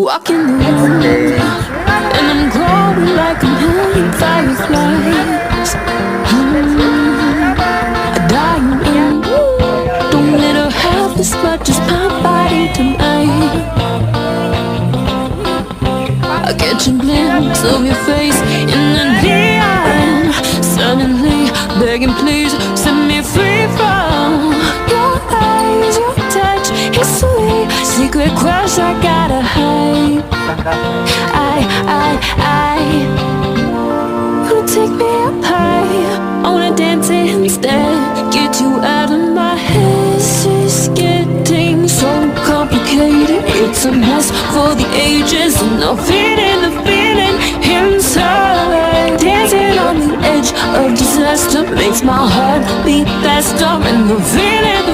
walking the room, and I'm glowing like a million fireflies. A dying in, don't let her have as much as my body tonight. I catch a glimpse of your face in the neon, suddenly begging please set me free from your eyes. Your touch is sweet, secret crush I gotta hide. I wanna take me up high, I wanna dance instead, get you out of my head. This is getting so complicated, it's a mess for the ages, and I'm feeling the feeling inside. Dancing on the edge of disaster makes my heart beat faster, and the feeling